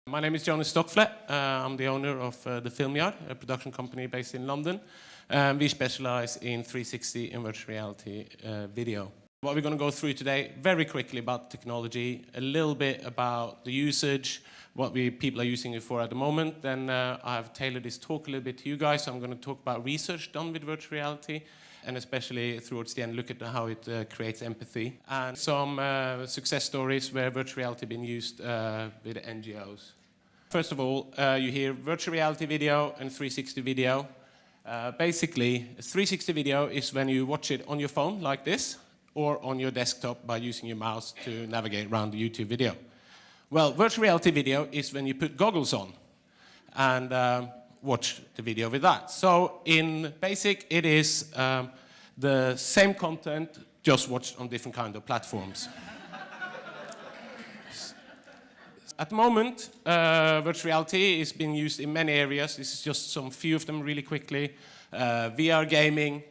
My name is Jonas Stockfleth. I'm the owner of the Film Yard, a production company based in London. We specialize in 360 and virtual reality video. What we're going to go through today, very quickly about technology, a little bit about the usage, what people are using it for at the moment. Then I've tailored this talk a little bit to you guys. So I'm going to talk about research done with virtual reality, and especially towards the end, look at how it creates empathy. And some success stories where virtual reality has been used with NGO'S. First of all, you hear virtual reality video and 360 video. Basically, 360 video is when you watch it on your phone like this, or on your desktop by using your mouse to navigate around the YouTube video. Well, virtual reality video is when you put goggles on and watch the video with that. So in basic, it is the same content, just watched on different kind of platforms. At the moment, virtual reality is being used in many areas. This is just some few of them really quickly. VR gaming,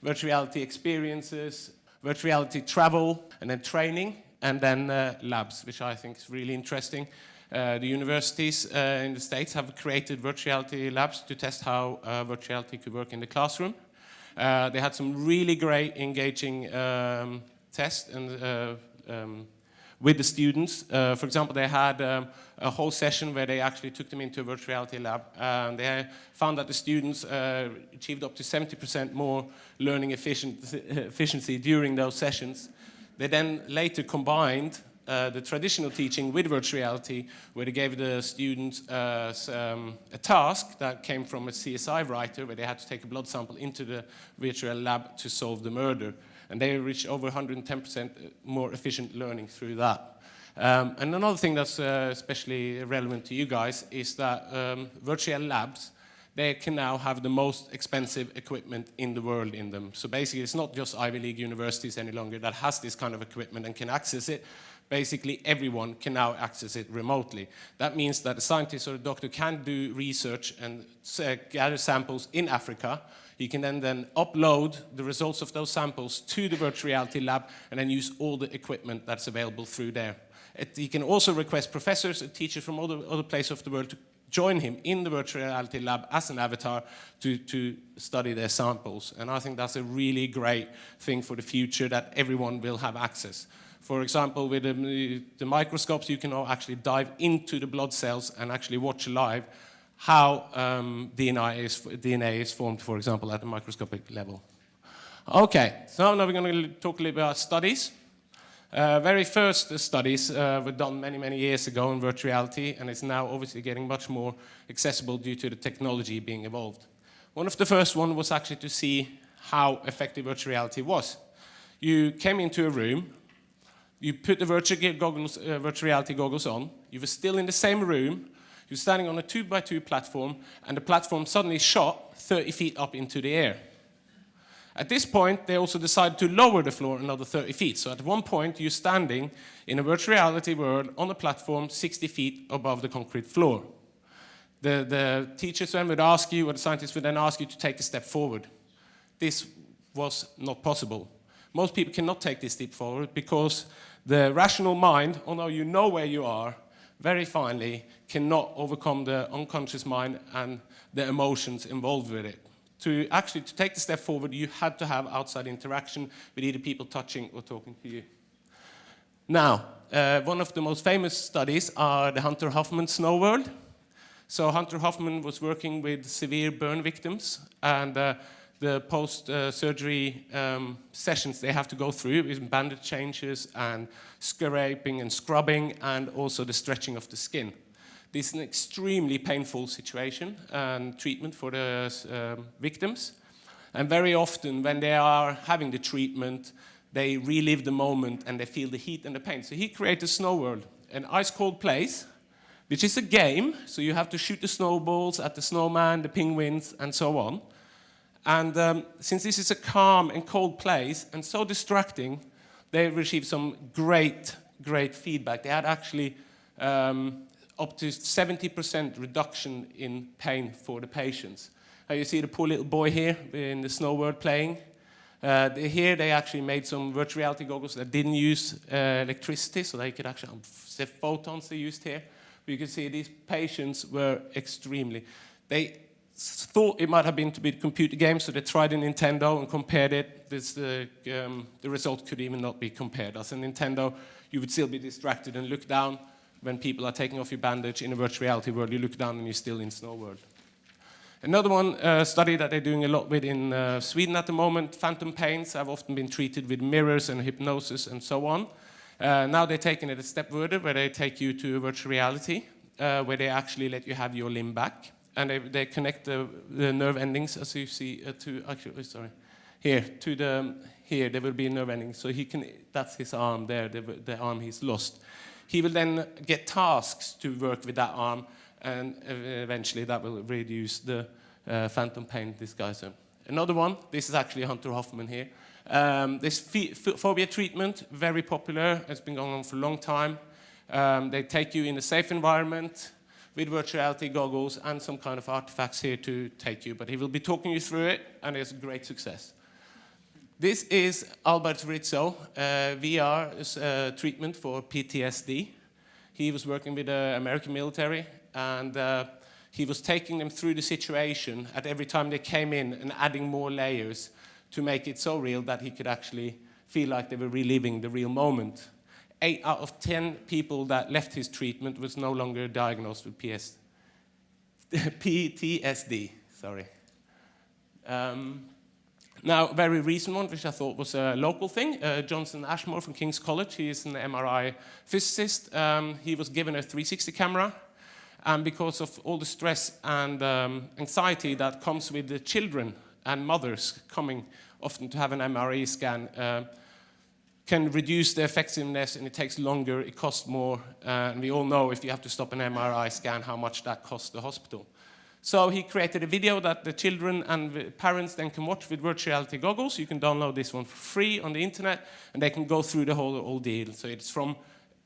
virtual reality experiences, virtual reality travel, and then training, and then labs, which I think is really interesting. The universities in the States have created virtual reality labs to test how virtual reality could work in the classroom. They had some really great, engaging tests and with the students. For example, they had a whole session where they actually took them into a virtual reality lab. They found that the students achieved up to 70% more learning efficiency during those sessions. They then later combined the traditional teaching with virtual reality, where they gave the students a task that came from a CSI writer, where they had to take a blood sample into the virtual lab to solve the murder. And they reached over 110% more efficient learning through that. And another thing that's especially relevant to you guys is that virtual labs, they can now have the most expensive equipment in the world in them. So basically, it's not just Ivy League universities any longer that has this kind of equipment and can access it. Basically, everyone can now access it remotely. That means that a scientist or a doctor can do research and gather samples in Africa. He can then upload the results of those samples to the virtual reality lab and then use all the equipment that's available through there. He can also request professors and teachers from other places of the world to join him in the virtual reality lab as an avatar to study their samples. And I think that's a really great thing for the future, that everyone will have access. For example, with the microscopes, you can now actually dive into the blood cells and actually watch live how DNA is formed, for example, at the microscopic level. Okay, so now we're going to talk a little bit about studies. Very first studies were done many, many years ago in virtual reality, and it's now obviously getting much more accessible due to the technology being evolved. One of the first ones was actually to see how effective virtual reality was. You came into a room, you put the virtual reality goggles on, you were still in the same room, you're standing on a 2x2 platform, and the platform suddenly shot 30 feet up into the air. At this point, they also decided to lower the floor another 30 feet. So at one point, you're standing in a virtual reality world on a platform 60 feet above the concrete floor. The teachers then would ask you, or the scientists would then ask you to take a step forward. This was not possible. Most people cannot take this step forward because the rational mind, although you know where you are, very finely cannot overcome the unconscious mind and the emotions involved with it. To take the step forward, you had to have outside interaction with either people touching or talking to you. Now, one of the most famous studies are the Hunter Hoffman Snow World. So Hunter Hoffman was working with severe burn victims, and the post-surgery sessions they have to go through with bandage changes and scraping and scrubbing, and also the stretching of the skin. This is an extremely painful situation and treatment for the victims. And very often when they are having the treatment, they relive the moment and they feel the heat and the pain. So he created a snow world, an ice-cold place, which is a game. So you have to shoot the snowballs at the snowman, the penguins, and so on. And since this is a calm and cold place and so distracting, they received some great feedback. They had actually up to 70% reduction in pain for the patients. You see the poor little boy here in the snow world playing. Here they actually made some virtual reality goggles that didn't use electricity, so they could actually, the photons they used here You can see these patients were extremely... They thought it might have been to be computer games, so they tried a Nintendo and compared it. The result could even not be compared. As a Nintendo, you would still be distracted and look down when people are taking off your bandage. In a virtual reality world, you look down and you're still in snow world. Another one, study that they're doing a lot with in Sweden at the moment, phantom pains have often been treated with mirrors and hypnosis and so on. Now they're taking it a step further, where they take you to virtual reality, where they actually let you have your limb back. And they connect the nerve endings, as you see, here there will be a nerve ending. So he can, that's his arm there, the arm he's lost. He will then get tasks to work with that arm, and eventually that will reduce the phantom pain this guy's in. Another one, this is actually Hunter Hoffman here. This phobia treatment, very popular, it's been going on for a long time. They take you in a safe environment with virtual reality goggles and some kind of artifacts here to take you, but he will be talking you through it, and it's a great success. This is Albert Rizzo, VR treatment for PTSD. He was working with the American military, and he was taking them through the situation at every time they came in and adding more layers to make it so real that he could actually feel like they were reliving the real moment. 8 out of 10 people that left his treatment was no longer diagnosed with PTSD. Sorry. Now, a very recent one, which I thought was a local thing, Johnson Ashmore from King's College. He is an MRI physicist. He was given a 360 camera, and because of all the stress and anxiety that comes with the children and mothers coming often to have an MRI scan, can reduce the effectiveness, and it takes longer, it costs more, and we all know if you have to stop an MRI scan, how much that costs the hospital. So he created a video that the children and the parents then can watch with virtual reality goggles. You can download this one for free on the internet, and they can go through the whole ordeal. So it's from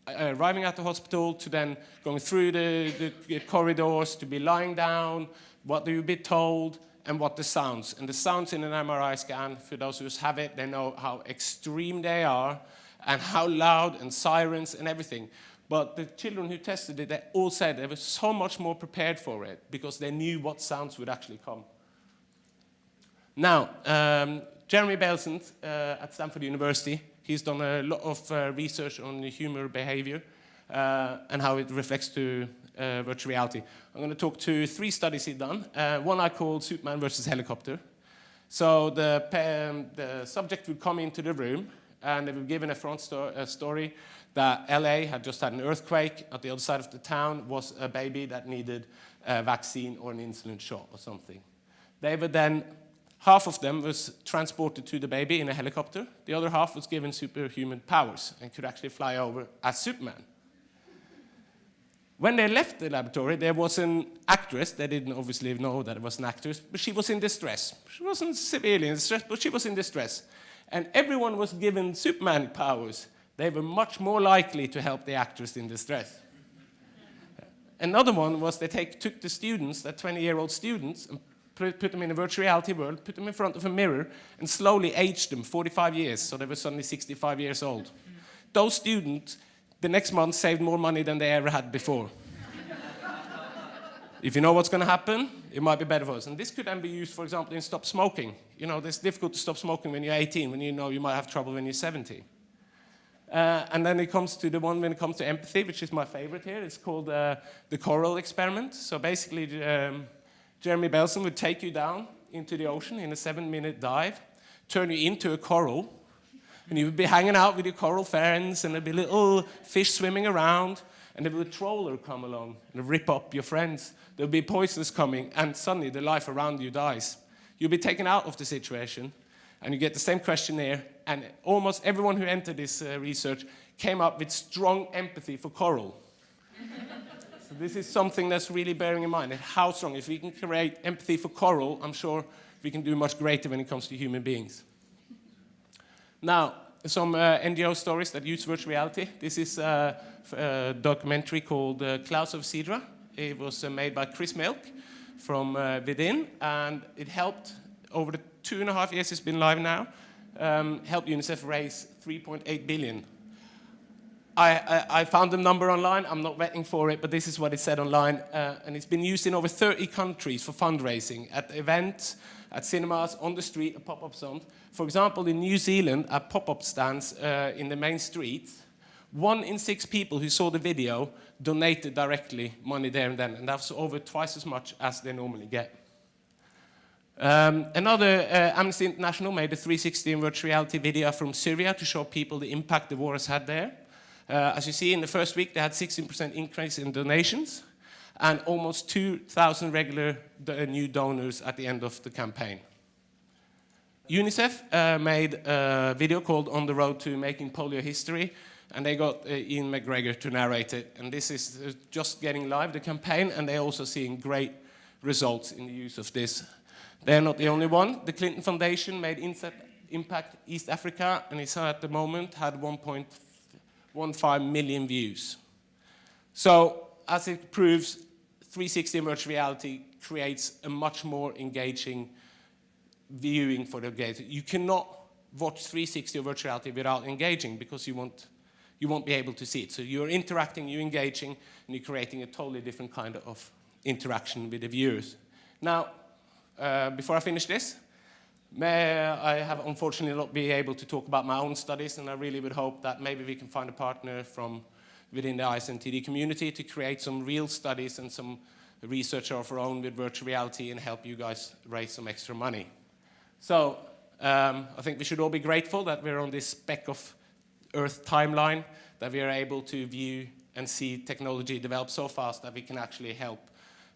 arriving at the hospital to then going through the corridors, to be lying down, what do you be told, and what the sounds. And the sounds in an MRI scan, for those who have it, they know how extreme they are and how loud, and sirens and everything. But the children who tested it, they all said they were so much more prepared for it because they knew what sounds would actually come. Now, Jeremy Belson at Stanford University, he's done a lot of research on human behavior and how it reflects to virtual reality. I'm going to talk to 3 studies he's done. One I called Superman versus Helicopter. So the subject would come into the room, and they were given a front story that LA had just had an earthquake. At the other side of the town was a baby that needed a vaccine or an insulin shot or something. They were then, half of them was transported to the baby in a helicopter. The other half was given superhuman powers and could actually fly over as Superman. When they left the laboratory, there was an actress. They didn't obviously know that it was an actress, but she was in distress. She wasn't severely in distress, but she was in distress. And everyone was given Superman powers. They were much more likely to help the actress in distress. Another one was they took the students, the 20-year-old students, and put them in a virtual reality world, put them in front of a mirror, and slowly aged them 45 years, so they were suddenly 65 years old. Those students, the next month, saved more money than they ever had before. If you know what's going to happen, it might be better for us. And this could then be used, for example, in stop smoking. You know, it's difficult to stop smoking when you're 18, when you know you might have trouble when you're 70. And then it comes to the one when it comes to empathy, which is my favorite here. It's called the coral experiment. So basically, Jeremy Belson would take you down into the ocean in a 7-minute dive, turn you into a coral, and you would be hanging out with your coral friends, and there'd be little fish swimming around, and there would a trawler come along and rip up your friends. There'll be poisons coming, and suddenly the life around you dies. You'll be taken out of the situation, and you get the same questionnaire, and almost everyone who entered this research came up with strong empathy for coral. So this is something that's really bearing in mind, and how strong. If we can create empathy for coral, I'm sure we can do much greater when it comes to human beings. Now, some NGO stories that use virtual reality. This is a documentary called Clouds of Sidra. It was made by Chris Milk from Within, and it helped, over the 2.5 years it's been live now, help UNICEF raise $3.8 billion. I found the number online. I'm not vetting for it, but this is what it said online. And it's been used in over 30 countries for fundraising, at events, at cinemas, on the street, at pop-up stands. For example, in New Zealand, at pop-up stands in the main streets, 1 in 6 people who saw the video donated directly money there and then, and that was over twice as much as they normally get. Amnesty International made a 360 in virtual reality video from Syria to show people the impact the war has had there. As you see, in the first week, they had 16% increase in donations and almost 2,000 regular new donors at the end of the campaign. UNICEF made a video called On the Road to Making Polio History, and they got Ian McGregor to narrate it. And this is just getting live, the campaign, and they're also seeing great results in the use of this. They're not the only one. The Clinton Foundation made Impact East Africa, and it's at the moment had 1.15 million views. So, as it proves, 360 in virtual reality creates a much more engaging viewing for the gazer. You cannot watch 360 or virtual reality without engaging, because you won't be able to see it. So you're interacting, you're engaging, and you're creating a totally different kind of interaction with the viewers. Now, before I finish this, I have unfortunately not been able to talk about my own studies, and I really would hope that maybe we can find a partner from within the NTD community to create some real studies and some research of our own with virtual reality and help you guys raise some extra money. So I think we should all be grateful that we're on this speck of Earth timeline, that we are able to view and see technology develop so fast that we can actually help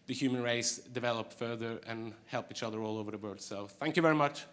the human race develop further and help each other all over the world. So thank you very much.